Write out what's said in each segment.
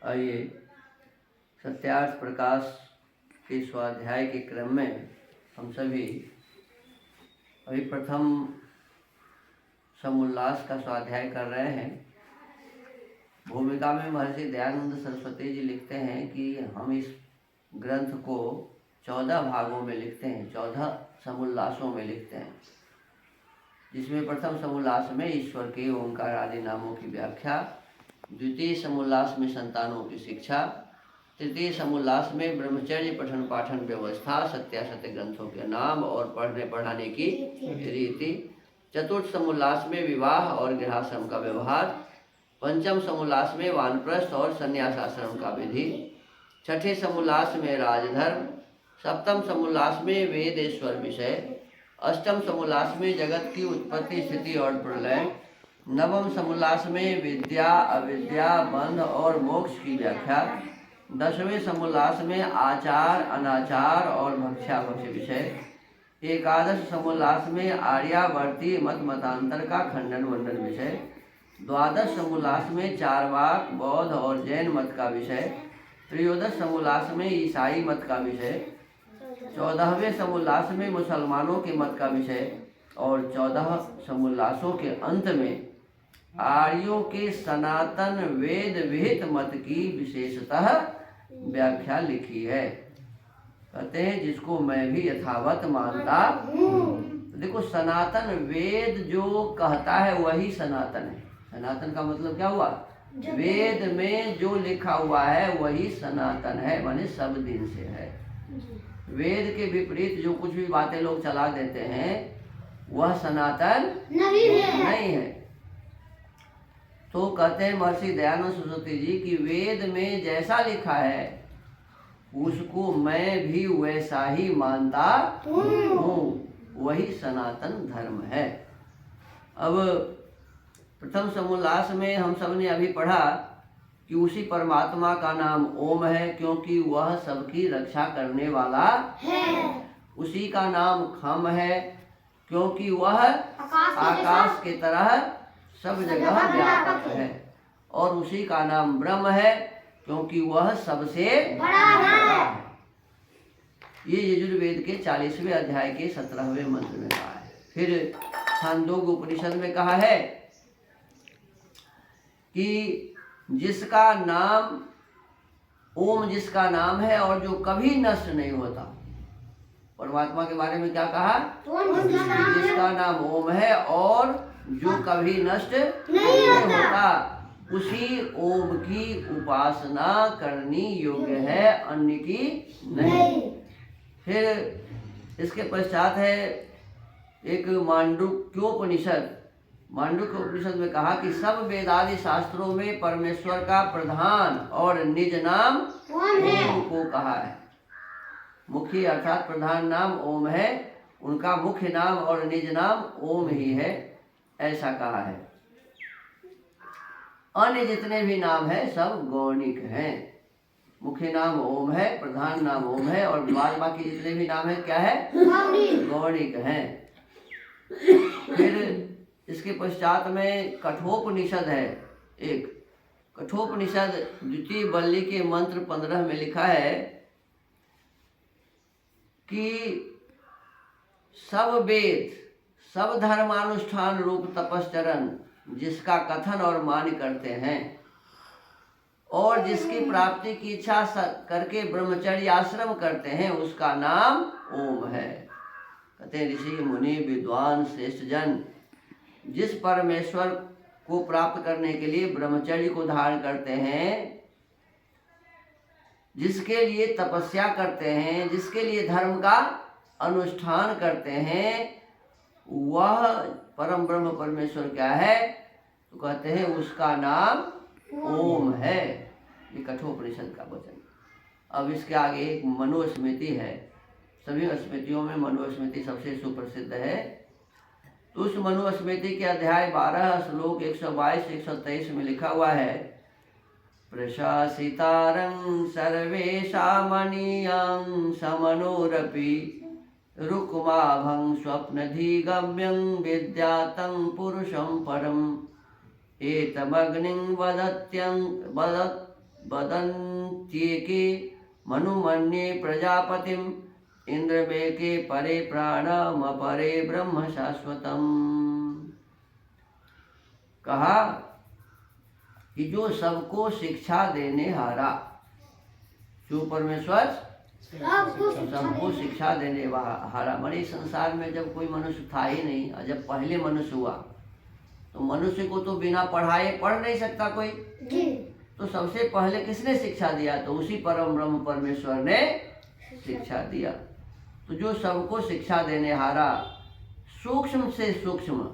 आइए सत्यार्थ प्रकाश के स्वाध्याय के क्रम में हम सभी अभी प्रथम समुल्लास का स्वाध्याय कर रहे हैं। भूमिका में महर्षि दयानंद सरस्वती जी लिखते हैं कि हम इस ग्रंथ को 14 भागों में लिखते हैं, 14 समुल्लासों में लिखते हैं, जिसमें प्रथम समुल्लास में ईश्वर के ओंकार आदि नामों की व्याख्या, द्वितीय समुल्लास में संतानों की शिक्षा, तृतीय समुल्लास में ब्रह्मचर्य पठन पाठन व्यवस्था, सत्यासत्य ग्रंथों के नाम और पढ़ने पढ़ाने की रीति, चतुर्थ समुल्लास में विवाह और गृहाश्रम का व्यवहार, पंचम समुल्लास में वानप्रस्थ और संन्यासाश्रम का विधि, छठे समुल्लास में राजधर्म, सप्तम समुल्लास में वेदेश्वर विषय, अष्टम समुल्लास में जगत की उत्पत्ति स्थिति और प्रलय, नवम समुल्लास में विद्या अविद्या बंध और मोक्ष की व्याख्या, दसवें समुल्लास में आचार अनाचार और भक्ष्याभक्ष्य विषय, एकादश समुल्लास में आर्यावर्ती मत मतांतर का खंडन वंडन विषय, द्वादश समुल्लास में चारवाक बौद्ध और जैन मत का विषय, त्रयोदश समुल्लास में ईसाई मत का विषय, 14वें समुल्लास में मुसलमानों के मत का विषय और 14 समुल्लासों के अंत में आर्यों के सनातन वेद विहित मत की विशेषतः व्याख्या लिखी है। कहते हैं जिसको मैं भी यथावत मानता हूँ। देखो, सनातन वेद जो कहता है वही सनातन है। सनातन का मतलब क्या हुआ? वेद में जो लिखा हुआ है वही सनातन है, माने सब दिन से है। वेद के विपरीत जो कुछ भी बातें लोग चला देते हैं वह सनातन नहीं है। तो कहते हैं महर्षि दयानंद सरस्वती जी कि वेद में जैसा लिखा है उसको मैं भी वैसा ही मानता हूँ, वही सनातन धर्म है। अब प्रथम समुल्लास में हम सब ने अभी पढ़ा कि उसी परमात्मा का नाम ओम है, क्योंकि वह सबकी रक्षा करने वाला है। उसी का नाम खम है, क्योंकि वह आकाश के तरह सब जगह व्यापक है। और उसी का नाम ब्रह्म है, क्योंकि वह सबसे बड़ा है। ये यजुर्वेद के 40वें अध्याय के 17वें मंत्र में कहा है। फिर छांदोग्य उपनिषद में कहा है कि जिसका नाम ओम जिसका नाम है और जो कभी नष्ट नहीं होता। परमात्मा के बारे में क्या कहा? जिसका नाम ओम है और जो कभी नष्ट नहीं होता, उसी ओम की उपासना करनी योग्य है, अन्य की नहीं। फिर इसके पश्चात है एक मांडुक्योपनिषद। मांडुक्य उपनिषद में कहा कि सब वेदादि शास्त्रों में परमेश्वर का प्रधान और निज नाम ओम को कहा है। मुख्य अर्थात प्रधान नाम ओम है, उनका मुख्य नाम और निज नाम ओम ही है, ऐसा कहा है। अन्य जितने भी नाम है सब गौणिक हैं। मुख्य नाम ओम है, प्रधान नाम ओम है, और बाद बाकी जितने भी नाम है क्या है? गौणिक हैं। फिर इसके पश्चात में कठोपनिषद है। एक कठोपनिषद द्वितीय बल्ली के मंत्र 15 में लिखा है कि सब वेद सब धर्मानुष्ठान रूप तपश्चरण जिसका कथन और मान करते हैं और जिसकी प्राप्ति की इच्छा करके ब्रह्मचर्य आश्रम करते हैं, उसका नाम ओम है। कहते हैं ऋषि मुनि विद्वान श्रेष्ठ जन जिस परमेश्वर को प्राप्त करने के लिए ब्रह्मचर्य को धारण करते हैं, जिसके लिए तपस्या करते हैं, जिसके लिए धर्म का अनुष्ठान करते हैं, वह परम ब्रह्म परमेश्वर क्या है? तो कहते हैं उसका नाम ओम है। ये कठोपनिषद का वचन। अब इसके आगे एक मनुस्मृति है। सभी स्मृतियों में मनुस्मृति सबसे सुप्रसिद्ध है। तो उस मनुस्मृति के अध्याय 12 श्लोक 122-123 में लिखा हुआ है, प्रशासितारं सर्वेषामनीयं समनोरपि रुक्माभं स्वप्नधिगम्यं विद्यातं पुरुषं परम् एतमग्निं वदत्यं वदन्त्येके मनुमन्ये प्रजापतिम इंद्र में के परे प्राणम अपरे ब्रह्म शाश्वतम। कहा कि जो सबको शिक्षा देने हारा, जो परमेश्वर सबको शिक्षा देने हारा। बड़े संसार में जब कोई मनुष्य था ही नहीं, और जब पहले मनुष्य हुआ तो मनुष्य को तो बिना पढ़ाए पढ़ नहीं सकता कोई। तो सबसे पहले किसने शिक्षा दिया? तो उसी परम ब्रह्म परमेश्वर ने शिक्षा दिया। तो जो सबको शिक्षा देने हारा, सूक्ष्म से सूक्ष्म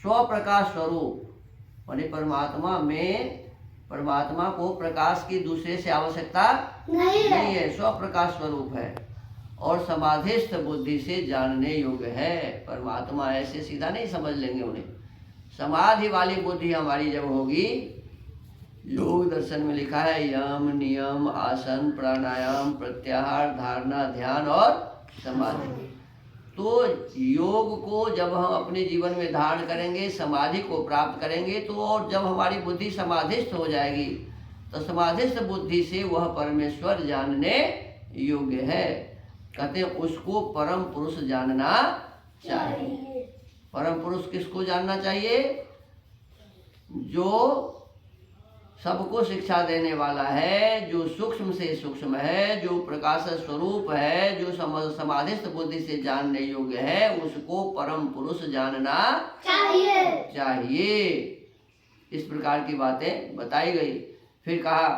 स्वप्रकाश स्वरूप, माने परमात्मा में, परमात्मा को प्रकाश की दूसरे से आवश्यकता नहीं है, स्वप्रकाश स्वरूप है और समाधिस्थ बुद्धि से जानने योग्य है। परमात्मा ऐसे सीधा नहीं समझ लेंगे उन्हें। समाधि वाली बुद्धि हमारी जब होगी, योग दर्शन में लिखा है यम नियम आसन प्राणायाम प्रत्याहार धारणा ध्यान और समाधि। तो योग को जब हम अपने जीवन में धारण करेंगे, समाधि को प्राप्त करेंगे, तो और जब हमारी बुद्धि समाधिस्थ हो जाएगी तो समाधिस्थ बुद्धि से वह परमेश्वर जानने योग्य है। कहते हैं उसको परम पुरुष जानना चाहिए। परम पुरुष किसको जानना चाहिए? जो सबको शिक्षा देने वाला है, जो सूक्ष्म से सूक्ष्म है, जो प्रकाश स्वरूप है, जो समाधिस्थ बुद्धि से जानने योग्य है, उसको परम पुरुष जानना चाहिए। इस प्रकार की बातें बताई गई। फिर कहा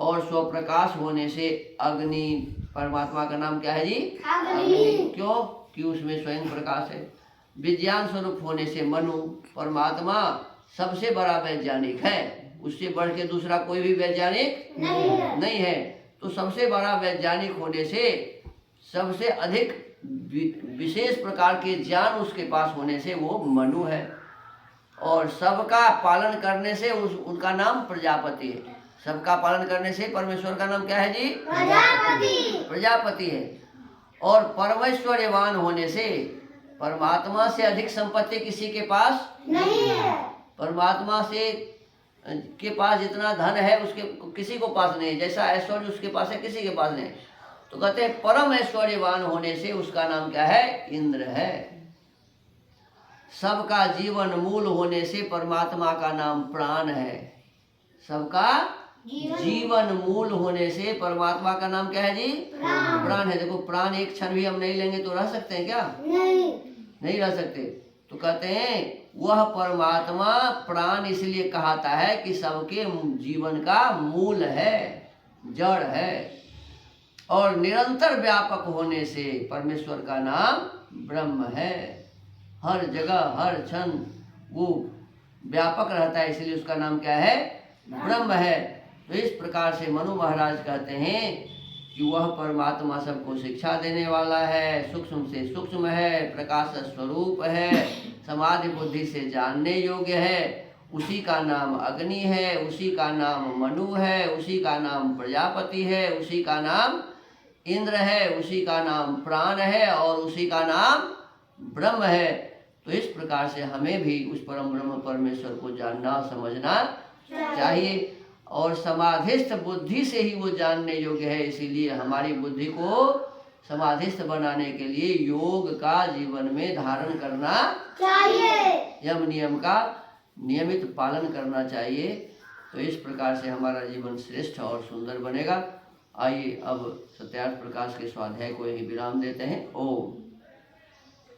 और स्वप्रकाश होने से अग्नि, परमात्मा का नाम क्या है जी? अग्नि। क्यों? कि उसमें स्वयं प्रकाश है। विज्ञान स्वरूप होने से मनु, परमात्मा सबसे बड़ा वैज्ञानिक है, उससे बढ़ के दूसरा कोई भी वैज्ञानिक नहीं है। तो सबसे बड़ा वैज्ञानिक होने से, सबसे अधिक विशेष प्रकार के ज्ञान उसके पास होने से वो मनु है। और सबका पालन करने से उनका नाम प्रजापति है। सबका पालन करने से परमेश्वर का नाम क्या है जी? प्रजापति है। और परमेश्वरवान होने से, परमात्मा से अधिक संपत्ति किसी के पास नहीं है। परमात्मा से के पास जितना धन है उसके किसी को पास नहीं, जैसा ऐश्वर्य उसके पास है किसी के पास नहीं। तो कहते हैं परम ऐश्वर्यवान होने से उसका नाम क्या है? इंद्र है। सबका जीवन मूल होने से परमात्मा का नाम प्राण है। सबका जीवन मूल होने से परमात्मा का नाम क्या है जी? प्राण है। देखो प्राण एक क्षण भी हम नहीं लेंगे तो रह सकते हैं क्या? नहीं रह सकते। तो कहते हैं वह परमात्मा प्राण इसलिए कहता है कि सबके जीवन का मूल है, जड़ है। और निरंतर व्यापक होने से परमेश्वर का नाम ब्रह्म है। हर जगह हर क्षण वो व्यापक रहता है, इसलिए उसका नाम क्या है? ब्रह्म है। तो इस प्रकार से मनु महाराज कहते हैं कि वह परमात्मा सबको शिक्षा देने वाला है, सूक्ष्म से सूक्ष्म है, प्रकाश स्वरूप है, समाधि बुद्धि से जानने योग्य है। उसी का नाम अग्नि है, उसी का नाम मनु है, उसी का नाम प्रजापति है, उसी का नाम इंद्र है, उसी का नाम प्राण है और उसी का नाम ब्रह्म है। तो इस प्रकार से हमें भी उस परम ब्रह्म परमेश्वर को जानना समझना चाहिए। और समाधिस्थ बुद्धि से ही वो जानने योग्य है। इसीलिए हमारी बुद्धि को समाधिस्थ बनाने के लिए योग का जीवन में धारण करना चाहिए, यम नियम का नियमित पालन करना चाहिए। तो इस प्रकार से हमारा जीवन श्रेष्ठ और सुंदर बनेगा। आइए अब सत्यार्थ प्रकाश के स्वाध्याय को यही विराम देते हैं। ओम।